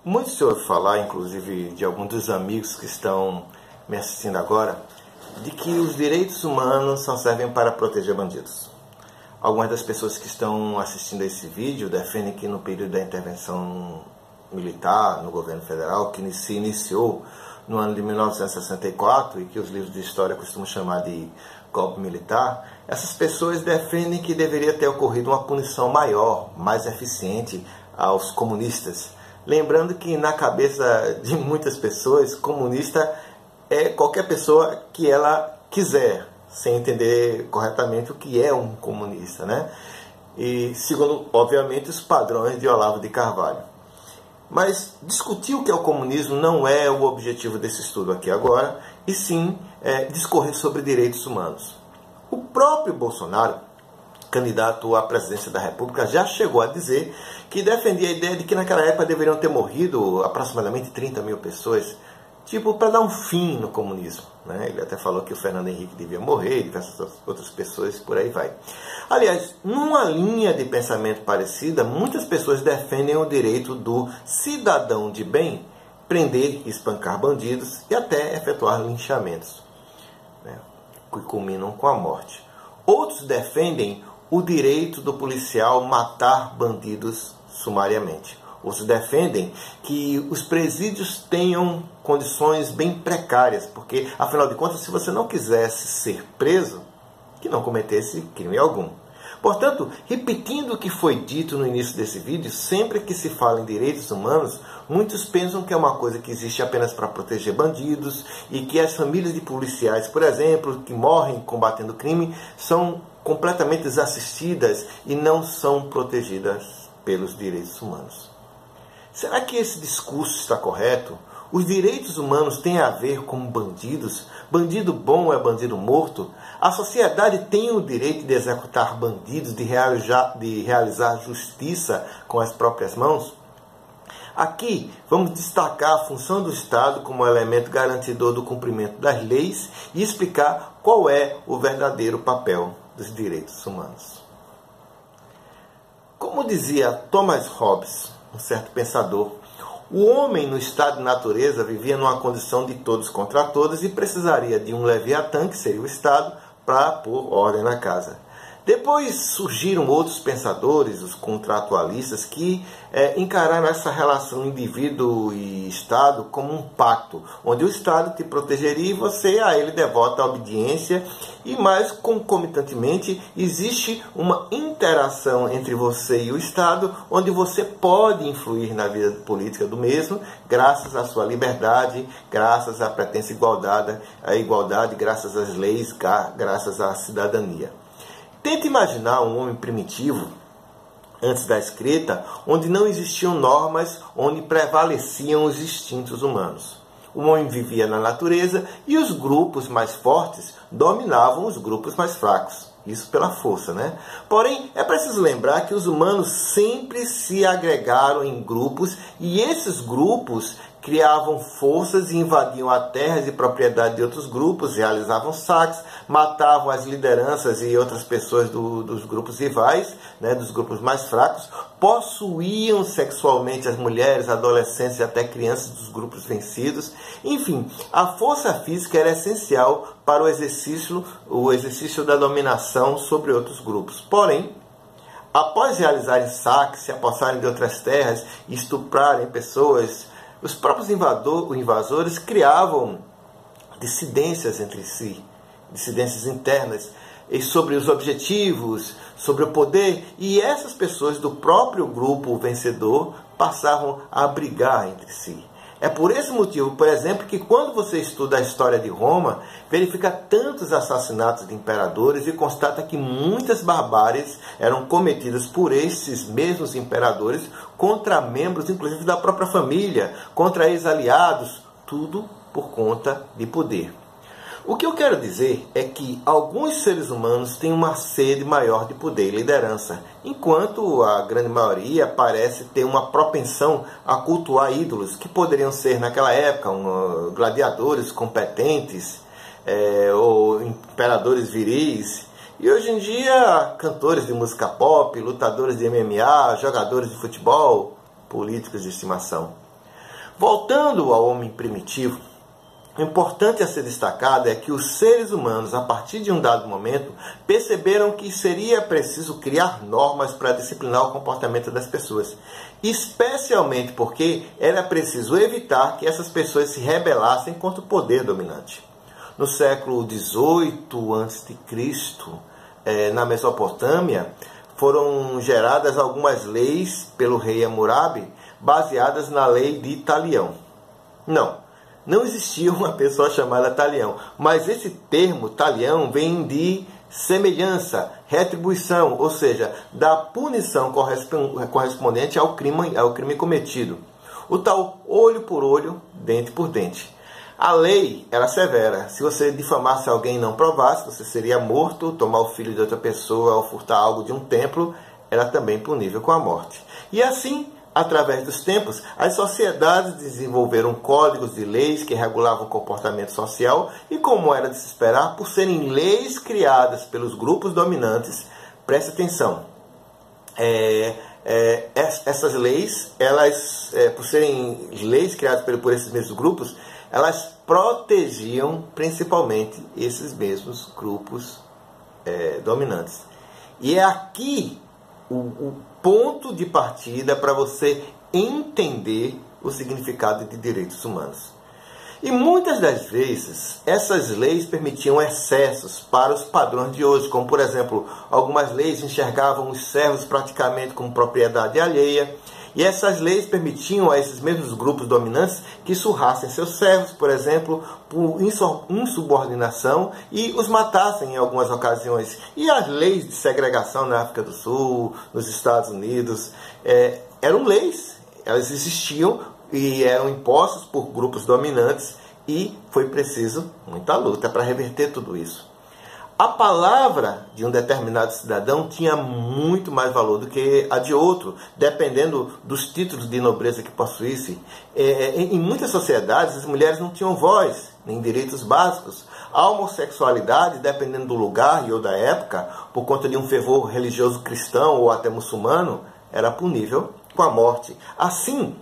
Muito se ouve falar, inclusive de alguns dos amigos que estão me assistindo agora, de que os direitos humanos só servem para proteger bandidos. Algumas das pessoas que estão assistindo a esse vídeo defendem que no período da intervenção militar no governo federal, que se iniciou no ano de 1964 e que os livros de história costumam chamar de golpe militar, essas pessoas defendem que deveria ter ocorrido uma punição maior, mais eficiente aos comunistas. Lembrando que na cabeça de muitas pessoas, comunista é qualquer pessoa que ela quiser, sem entender corretamente o que é um comunista, né? E segundo, obviamente, os padrões de Olavo de Carvalho. Mas discutir o que é o comunismo não é o objetivo desse estudo aqui agora, e sim discorrer sobre direitos humanos. O próprio Bolsonaro, candidato à presidência da República, já chegou a dizer que defendia a ideia de que naquela época deveriam ter morrido aproximadamente 30 mil pessoas, tipo, para dar um fim no comunismo, né? Ele até falou que o Fernando Henrique devia morrer, diversas outras pessoas, por aí vai. Aliás, numa linha de pensamento parecida, muitas pessoas defendem o direito do cidadão de bem prender e espancar bandidos e até efetuar linchamentos, né, que culminam com a morte. Outros defendem o direito do policial matar bandidos sumariamente. Outros defendem que os presídios tenham condições bem precárias, porque, afinal de contas, se você não quisesse ser preso, que não cometesse crime algum. Portanto, repetindo o que foi dito no início desse vídeo, sempre que se fala em direitos humanos, muitos pensam que é uma coisa que existe apenas para proteger bandidos e que as famílias de policiais, por exemplo, que morrem combatendo crime, são completamente desassistidas e não são protegidas pelos direitos humanos. Será que esse discurso está correto? Os direitos humanos têm a ver com bandidos? Bandido bom é bandido morto? A sociedade tem o direito de executar bandidos, de realizar justiça com as próprias mãos? Aqui vamos destacar a função do Estado como elemento garantidor do cumprimento das leis e explicar qual é o verdadeiro papel dos direitos humanos. Como dizia Thomas Hobbes, um certo pensador, o homem no estado de natureza vivia numa condição de todos contra todos e precisaria de um Leviatã, que seria o Estado, para pôr ordem na casa. Depois surgiram outros pensadores, os contratualistas, que encararam essa relação indivíduo e Estado como um pacto, onde o Estado te protegeria e você a ele devota a obediência, e mais concomitantemente existe uma interação entre você e o Estado, onde você pode influir na vida política do mesmo, graças à sua liberdade, graças à pretensa igualdade, graças às leis, graças à cidadania. Tente imaginar um homem primitivo, antes da escrita, onde não existiam normas, onde prevaleciam os instintos humanos. O homem vivia na natureza e os grupos mais fortes dominavam os grupos mais fracos. Isso pela força, né? Porém, é preciso lembrar que os humanos sempre se agregaram em grupos e esses grupos criavam forças e invadiam as terras e propriedade de outros grupos, realizavam saques, matavam as lideranças e outras pessoas dos grupos rivais, né, dos grupos mais fracos, possuíam sexualmente as mulheres, adolescentes e até crianças dos grupos vencidos. Enfim, a força física era essencial para o exercício da dominação sobre outros grupos. Porém, após realizarem saques, se apossarem de outras terras e estuprarem pessoas, os próprios invasores criavam dissidências entre si, dissidências internas, e sobre os objetivos, sobre o poder, e essas pessoas do próprio grupo vencedor passavam a brigar entre si. É por esse motivo, por exemplo, que quando você estuda a história de Roma, verifica tantos assassinatos de imperadores e constata que muitas barbáries eram cometidas por esses mesmos imperadores contra membros, inclusive da própria família, contra ex-aliados, tudo por conta de poder. O que eu quero dizer é que alguns seres humanos têm uma sede maior de poder e liderança, enquanto a grande maioria parece ter uma propensão a cultuar ídolos, que poderiam ser, naquela época, gladiadores competentes, ou imperadores viris, e hoje em dia cantores de música pop, lutadores de MMA, jogadores de futebol, políticos de estimação. Voltando ao homem primitivo, o importante a ser destacado é que os seres humanos, a partir de um dado momento, perceberam que seria preciso criar normas para disciplinar o comportamento das pessoas, especialmente porque era preciso evitar que essas pessoas se rebelassem contra o poder dominante. No século XVIII a.C., na Mesopotâmia, foram geradas algumas leis pelo rei Hammurabi, baseadas na lei de Talião. Não existia uma pessoa chamada Talião, mas esse termo Talião vem de semelhança, retribuição, ou seja, da punição correspondente ao crime cometido. O tal olho por olho, dente por dente. A lei era severa. Se você difamasse alguém e não provasse, você seria morto. Tomar o filho de outra pessoa ou furtar algo de um templo era também punível com a morte. E assim, através dos tempos, as sociedades desenvolveram códigos de leis que regulavam o comportamento social e, como era de se esperar, por serem leis criadas pelos grupos dominantes, preste atenção, essas leis, por serem leis criadas por esses mesmos grupos, elas protegiam principalmente esses mesmos grupos dominantes. E é aqui o ponto de partida para você entender o significado de direitos humanos. E muitas das vezes, essas leis permitiam excessos para os padrões de hoje, como, por exemplo, algumas leis enxergavam os servos praticamente como propriedade alheia, e essas leis permitiam a esses mesmos grupos dominantes que surrassem seus servos, por exemplo, por insubordinação, e os matassem em algumas ocasiões. E as leis de segregação na África do Sul, nos Estados Unidos, eram leis, elas existiam e eram impostas por grupos dominantes, e foi preciso muita luta para reverter tudo isso. A palavra de um determinado cidadão tinha muito mais valor do que a de outro, dependendo dos títulos de nobreza que possuísse. Em muitas sociedades, as mulheres não tinham voz, nem direitos básicos. A homossexualidade, dependendo do lugar e ou da época, por conta de um fervor religioso cristão ou até muçulmano, era punível com a morte. Assim,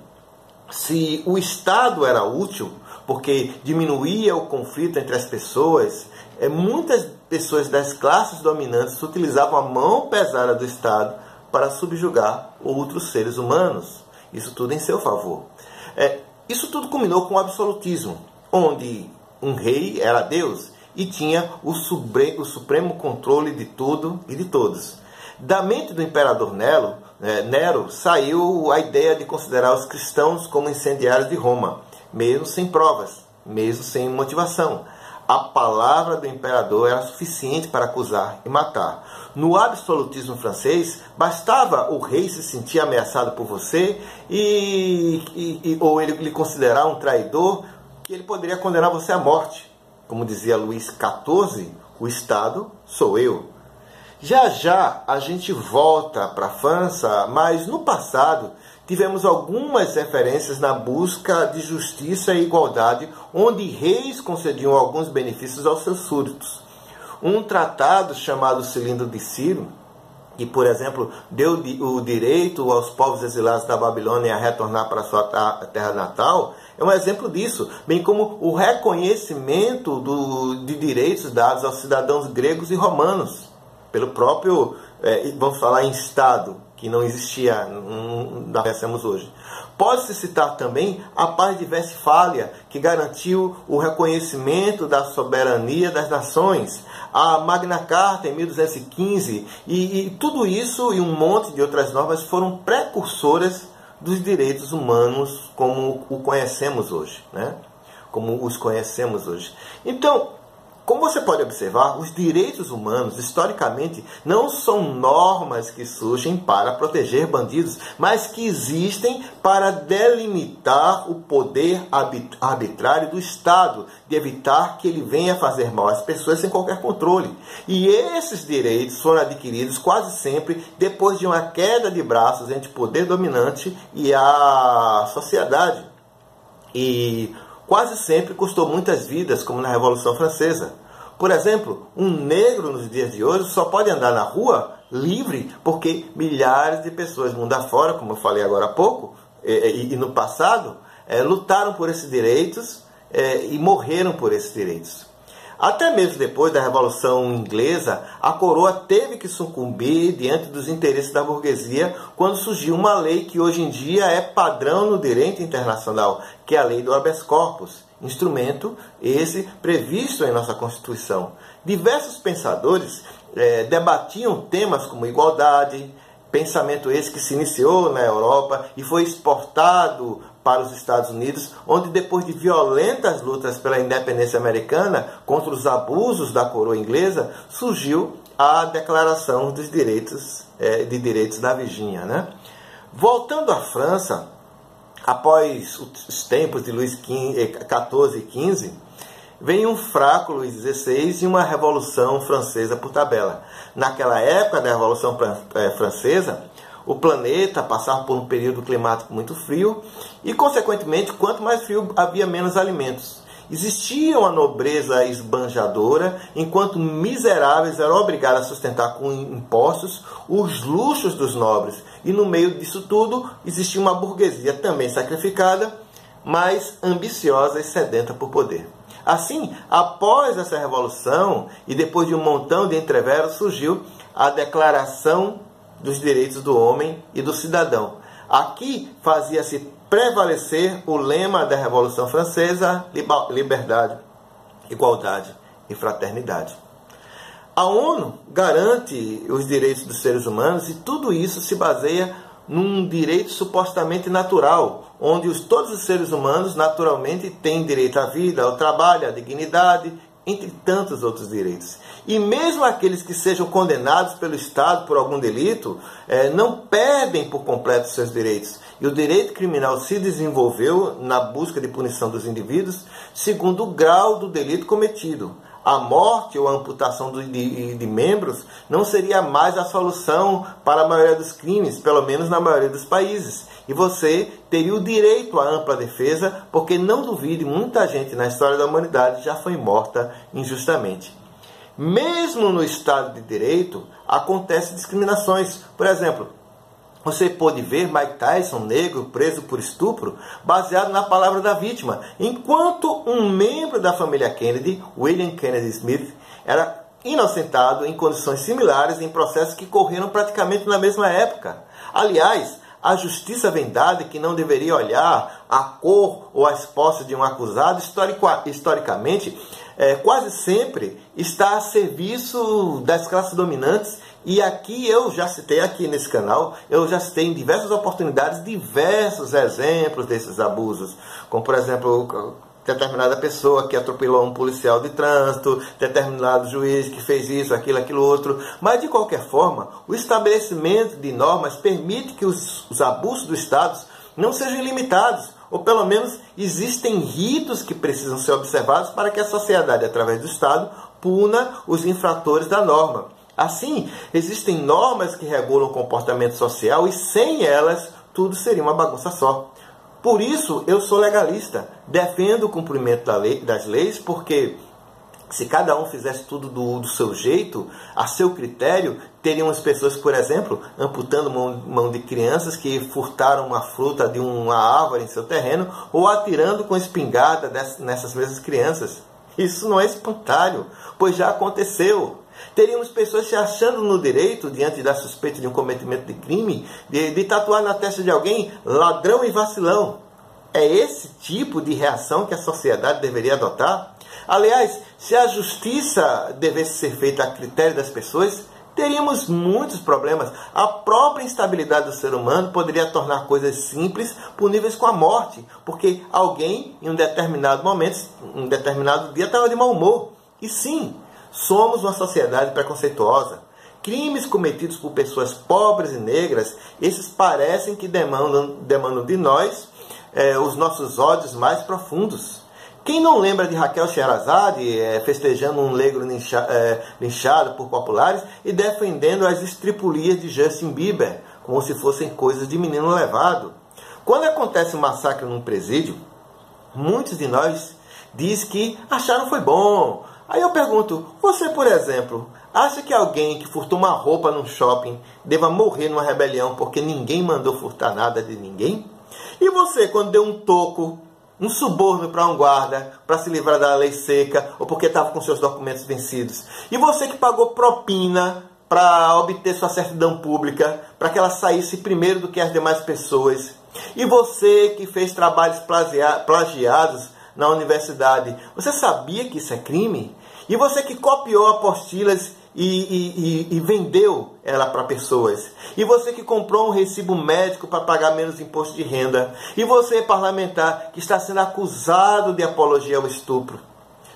se o Estado era útil, porque diminuía o conflito entre as pessoas, muitas pessoas das classes dominantes utilizavam a mão pesada do Estado para subjugar outros seres humanos. Isso tudo em seu favor. Isso tudo culminou com o absolutismo, onde um rei era Deus e tinha o supremo controle de tudo e de todos. Da mente do imperador Nero saiu a ideia de considerar os cristãos como incendiários de Roma, mesmo sem provas, mesmo sem motivação. A palavra do imperador era suficiente para acusar e matar. No absolutismo francês, bastava o rei se sentir ameaçado por você ou ele lhe considerar um traidor, que ele poderia condenar você à morte. Como dizia Luís XIV, o Estado sou eu. Já a gente volta para a França, mas no passado tivemos algumas referências na busca de justiça e igualdade, onde reis concediam alguns benefícios aos seus súditos. Um tratado chamado Cilindro de Ciro, que, por exemplo, deu o direito aos povos exilados da Babilônia a retornar para a sua terra natal, é um exemplo disso, bem como o reconhecimento de direitos dados aos cidadãos gregos e romanos, pelo próprio, vamos falar em Estado, que não existia, não conhecemos hoje. Pode-se citar também a Paz de Westfália, que garantiu o reconhecimento da soberania das nações, a Magna Carta em 1215, e tudo isso e um monte de outras normas foram precursoras dos direitos humanos como o conhecemos hoje, né? Como os conhecemos hoje. Então, como você pode observar, os direitos humanos, historicamente, não são normas que surgem para proteger bandidos, mas que existem para delimitar o poder arbitrário do Estado, de evitar que ele venha fazer mal às pessoas sem qualquer controle. E esses direitos foram adquiridos quase sempre depois de uma queda de braços entre o poder dominante e a sociedade. E quase sempre custou muitas vidas, como na Revolução Francesa. Por exemplo, um negro nos dias de hoje só pode andar na rua livre porque milhares de pessoas mundo afora, como eu falei agora há pouco, e no passado, lutaram por esses direitos e morreram por esses direitos. Até mesmo depois da Revolução Inglesa, a coroa teve que sucumbir diante dos interesses da burguesia quando surgiu uma lei que hoje em dia é padrão no direito internacional, que é a lei do habeas corpus, instrumento esse previsto em nossa Constituição. Diversos pensadores debatiam temas como igualdade, pensamento esse que se iniciou na Europa e foi exportado para os Estados Unidos, onde depois de violentas lutas pela independência americana contra os abusos da coroa inglesa, surgiu a Declaração dos Direitos, de Direitos da Virgínia, né? Voltando à França, após os tempos de Luís XIV e XV, vem um fraco Luís XVI e uma Revolução Francesa por tabela. Naquela época da Revolução Francesa, o planeta passava por um período climático muito frio e, consequentemente, quanto mais frio, havia menos alimentos. Existia uma nobreza esbanjadora, enquanto miseráveis eram obrigados a sustentar com impostos os luxos dos nobres. E no meio disso tudo, existia uma burguesia também sacrificada, mas ambiciosa e sedenta por poder. Assim, após essa revolução e depois de um montão de entreveros, surgiu a Declaração dos Direitos do Homem e do Cidadão. Aqui fazia-se prevalecer o lema da Revolução Francesa: liberdade, igualdade e fraternidade. A ONU garante os direitos dos seres humanos e tudo isso se baseia num direito supostamente natural, onde todos os seres humanos naturalmente têm direito à vida, ao trabalho, à dignidade, entre tantos outros direitos. E mesmo aqueles que sejam condenados pelo Estado por algum delito, não perdem por completo seus direitos. E o direito criminal se desenvolveu na busca de punição dos indivíduos segundo o grau do delito cometido. A morte ou a amputação de membros não seria mais a solução para a maioria dos crimes, pelo menos na maioria dos países. E você teria o direito à ampla defesa, porque não duvide, muita gente na história da humanidade já foi morta injustamente. Mesmo no Estado de Direito, acontecem discriminações. Por exemplo, você pôde ver Mike Tyson, negro, preso por estupro, baseado na palavra da vítima, enquanto um membro da família Kennedy, William Kennedy Smith, era inocentado em condições similares em processos que correram praticamente na mesma época. Aliás, a justiça vendada, que não deveria olhar a cor ou as posses de um acusado, historicamente, quase sempre está a serviço das classes dominantes. E aqui eu já citei aqui nesse canal, eu já citei em diversas oportunidades diversos exemplos desses abusos, como por exemplo determinada pessoa que atropelou um policial de trânsito, determinado juiz que fez isso, aquilo outro. Mas de qualquer forma, o estabelecimento de normas permite que os abusos do Estado não sejam ilimitados, ou pelo menos existem ritos que precisam ser observados para que a sociedade, através do Estado, puna os infratores da norma. Assim, existem normas que regulam o comportamento social e sem elas tudo seria uma bagunça só. Por isso, eu sou legalista, defendo o cumprimento das leis, porque se cada um fizesse tudo do seu jeito, a seu critério, teríamos pessoas, por exemplo, amputando mão de crianças que furtaram uma fruta de uma árvore em seu terreno ou atirando com espingarda nessas mesmas crianças. Isso não é espontâneo, pois já aconteceu. Teríamos pessoas se achando no direito, diante da suspeita de um cometimento de crime, de tatuar na testa de alguém ladrão e vacilão. É esse tipo de reação que a sociedade deveria adotar? Aliás, se a justiça devesse ser feita a critério das pessoas, teríamos muitos problemas. A própria instabilidade do ser humano poderia tornar coisas simples puníveis com a morte, porque alguém, em um determinado momento, um determinado dia, estava de mau humor. E sim, somos uma sociedade preconceituosa. Crimes cometidos por pessoas pobres e negras, esses parecem que demandam de nós os nossos ódios mais profundos. Quem não lembra de Raquel Sherazade festejando um negro linchado por populares e defendendo as estripulias de Justin Bieber, como se fossem coisas de menino levado? Quando acontece um massacre num presídio, muitos de nós dizem que acharam foi bom. Aí eu pergunto, você, por exemplo, acha que alguém que furtou uma roupa num shopping deva morrer numa rebelião porque ninguém mandou furtar nada de ninguém? E você, quando deu um toco, um suborno para um guarda, para se livrar da lei seca, ou porque estava com seus documentos vencidos? E você que pagou propina para obter sua certidão pública, para que ela saísse primeiro do que as demais pessoas? E você que fez trabalhos plagiados na universidade, você sabia que isso é crime? E você que copiou apostilas e vendeu ela para pessoas? E você que comprou um recibo médico para pagar menos imposto de renda? E você, parlamentar, que está sendo acusado de apologia ao estupro?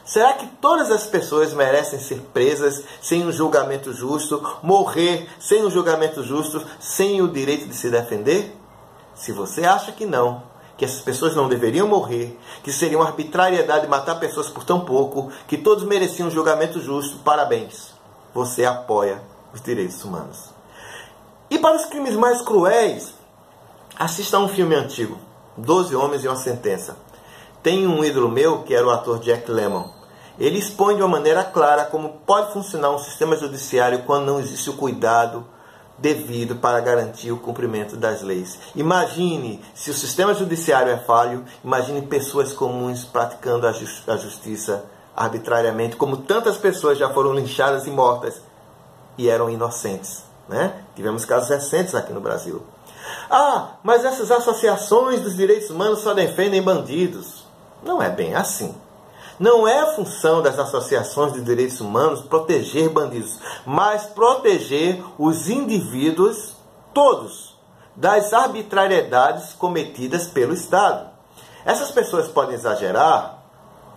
Será que todas as pessoas merecem ser presas sem um julgamento justo, morrer sem um julgamento justo, sem o direito de se defender? Se você acha que não, que essas pessoas não deveriam morrer, que seria uma arbitrariedade matar pessoas por tão pouco, que todos mereciam um julgamento justo, parabéns. Você apoia os direitos humanos. E para os crimes mais cruéis, assista a um filme antigo, 12 Homens e uma Sentença. Tem um ídolo meu, que era o ator Jack Lemmon. Ele expõe de uma maneira clara como pode funcionar um sistema judiciário quando não existe o cuidado devido para garantir o cumprimento das leis. Imagine, se o sistema judiciário é falho, imagine pessoas comuns praticando a justiça arbitrariamente, como tantas pessoas já foram linchadas e mortas e eram inocentes, né? Tivemos casos recentes aqui no Brasil. Ah, mas essas associações dos direitos humanos só defendem bandidos. Não é bem assim. Não é a função das associações de direitos humanos proteger bandidos, mas proteger os indivíduos todos das arbitrariedades cometidas pelo Estado. Essas pessoas podem exagerar?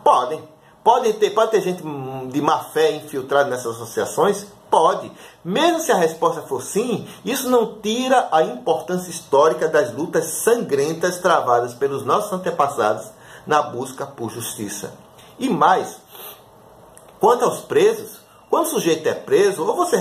Podem. Pode ter gente de má fé infiltrada nessas associações? Pode. Mesmo se a resposta for sim, isso não tira a importância histórica das lutas sangrentas travadas pelos nossos antepassados na busca por justiça. E mais, quanto aos presos, quando o sujeito é preso, ou você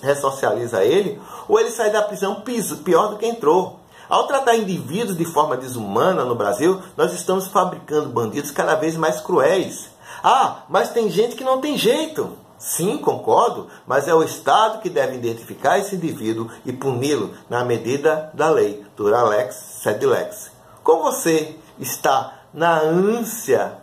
ressocializa ele, ou ele sai da prisão pior do que entrou. Ao tratar indivíduos de forma desumana no Brasil, nós estamos fabricando bandidos cada vez mais cruéis. Ah, mas tem gente que não tem jeito. Sim, concordo, mas é o Estado que deve identificar esse indivíduo e puni-lo na medida da lei. Dura lex, sed lex. Como você está na ânsia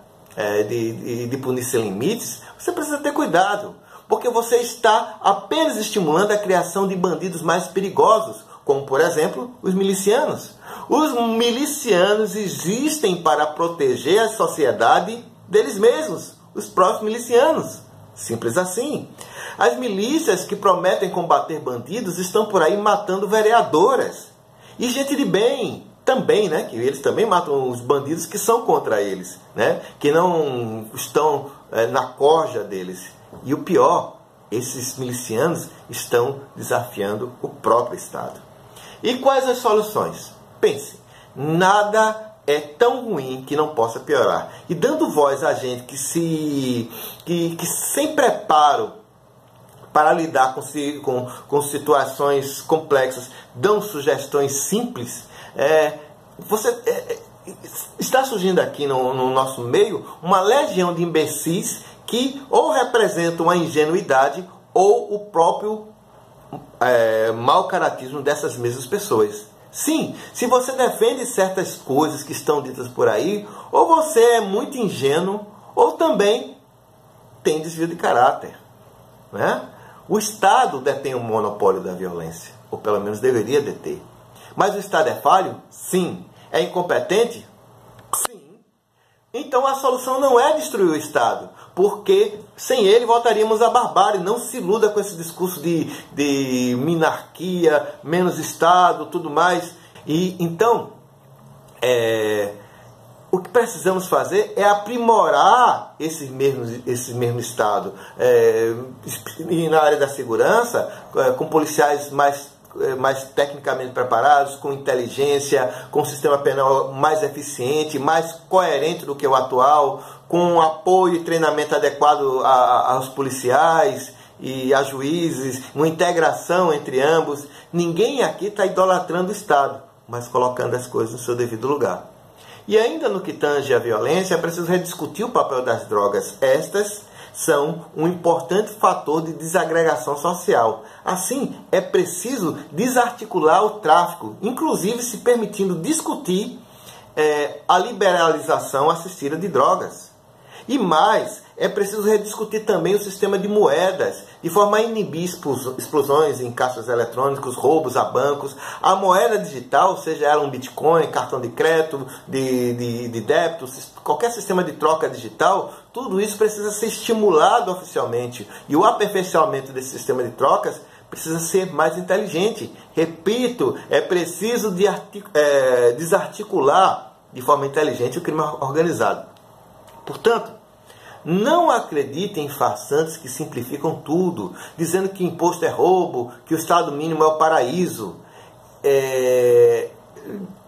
de punir sem limites, você precisa ter cuidado, porque você está apenas estimulando a criação de bandidos mais perigosos, como, por exemplo, os milicianos. Os milicianos existem para proteger a sociedade deles mesmos, os próprios milicianos. Simples assim. As milícias que prometem combater bandidos estão por aí matando vereadoras. E gente de bem também, né? Que eles também matam os bandidos que são contra eles, né? Que não estão na corja deles. E o pior, esses milicianos estão desafiando o próprio Estado. E quais as soluções? Pense, nada é tão ruim que não possa piorar. E dando voz a gente que sem preparo para lidar com situações complexas, dão sugestões simples, está surgindo aqui no nosso meio uma legião de imbecis que ou representam a ingenuidade ou o próprio mau caratismo dessas mesmas pessoas. Sim, se você defende certas coisas que estão ditas por aí, ou você é muito ingênuo, ou também tem desvio de caráter, né? O Estado detém o monopólio da violência, ou pelo menos deveria deter. Mas o Estado é falho? Sim. É incompetente? Sim. Então a solução não é destruir o Estado, porque sem ele voltaríamos à barbárie. Não se iluda com esse discurso de minarquia, menos Estado, tudo mais. E então, o que precisamos fazer é aprimorar esse mesmo Estado. E na área da segurança, com policiais mais tecnicamente preparados, com inteligência, com um sistema penal mais eficiente, mais coerente do que o atual, com apoio e treinamento adequado aos policiais e a juízes, uma integração entre ambos. Ninguém aqui está idolatrando o Estado, mas colocando as coisas no seu devido lugar. E ainda no que tange à violência, é preciso rediscutir o papel das drogas, estas são um importante fator de desagregação social. Assim, é preciso desarticular o tráfico, inclusive se permitindo discutir a liberalização assistida de drogas. E mais, é preciso rediscutir também o sistema de moedas, de forma a inibir explosões em caixas eletrônicos, roubos a bancos. A moeda digital, seja ela um Bitcoin, cartão de crédito, de débito, qualquer sistema de troca digital, tudo isso precisa ser estimulado oficialmente. E o aperfeiçoamento desse sistema de trocas precisa ser mais inteligente. Repito, é preciso desarticular de forma inteligente o crime organizado. Portanto, não acreditem em farsantes que simplificam tudo, dizendo que imposto é roubo, que o Estado mínimo é o paraíso.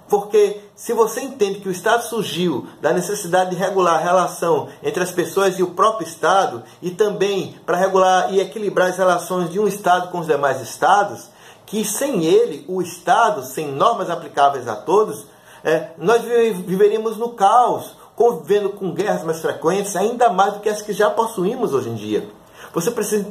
Porque se você entende que o Estado surgiu da necessidade de regular a relação entre as pessoas e o próprio Estado, e também para regular e equilibrar as relações de um Estado com os demais Estados, que sem ele, o Estado, sem normas aplicáveis a todos, nós viveríamos no caos, convivendo com guerras mais frequentes, ainda mais do que as que já possuímos hoje em dia. Você precisa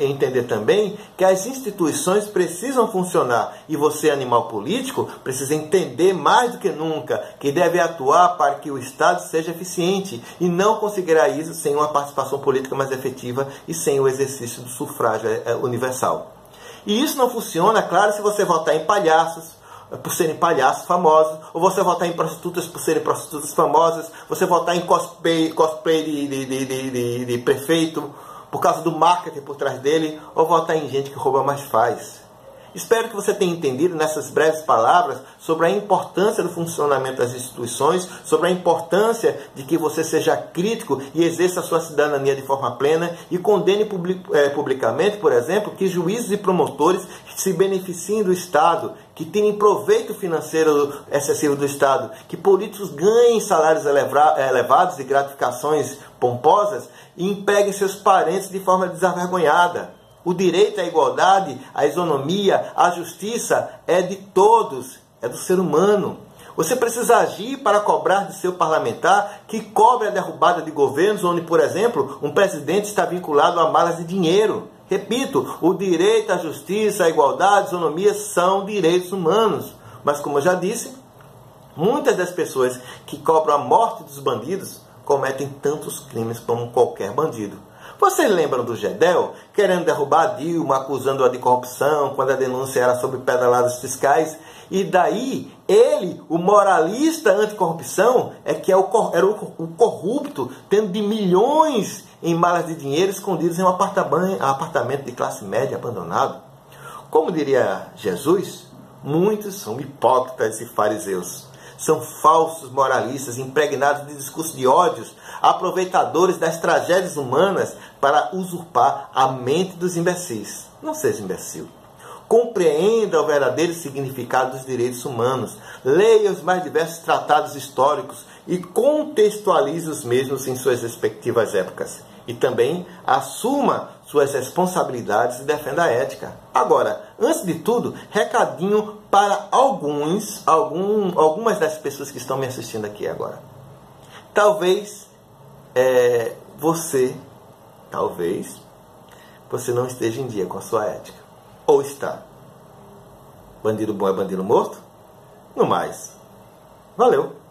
entender também que as instituições precisam funcionar, e você, animal político, precisa entender mais do que nunca que deve atuar para que o Estado seja eficiente, e não conseguirá isso sem uma participação política mais efetiva e sem o exercício do sufrágio universal. E isso não funciona, claro, se você votar em palhaços, por serem palhaços famosos, ou você votar em prostitutas por serem prostitutas famosas, você votar em cosplay de prefeito por causa do marketing por trás dele, ou votar em gente que rouba mais faz. Espero que você tenha entendido nessas breves palavras sobre a importância do funcionamento das instituições, sobre a importância de que você seja crítico e exerça a sua cidadania de forma plena e condene publicamente, por exemplo, que juízes e promotores se beneficiem do Estado, que tenham proveito financeiro excessivo do Estado, que políticos ganhem salários elevados e gratificações pomposas e empreguem seus parentes de forma desavergonhada. O direito à igualdade, à isonomia, à justiça é de todos, é do ser humano. Você precisa agir para cobrar de seu parlamentar que cobre a derrubada de governos onde, por exemplo, um presidente está vinculado a malas de dinheiro. Repito, o direito à justiça, à igualdade, à isonomia são direitos humanos. Mas, como eu já disse, muitas das pessoas que cobram a morte dos bandidos cometem tantos crimes como qualquer bandido. Vocês lembram do Gedel, querendo derrubar a Dilma, acusando-a de corrupção, quando a denúncia era sobre pedaladas fiscais? E daí, ele, o moralista anticorrupção, era o corrupto, tendo de milhões em malas de dinheiro escondidos em um apartamento de classe média abandonado. Como diria Jesus, muitos são hipócritas e fariseus. São falsos moralistas impregnados de discurso de ódios, aproveitadores das tragédias humanas para usurpar a mente dos imbecis. Não seja imbecil. Compreenda o verdadeiro significado dos direitos humanos. Leia os mais diversos tratados históricos e contextualize os mesmos em suas respectivas épocas. E também assuma suas responsabilidades e defenda a ética. Agora, antes de tudo, recadinho para algumas das pessoas que estão me assistindo aqui agora. Talvez você não esteja em dia com a sua ética. Ou está. Bandido bom é bandido morto? No mais. Valeu!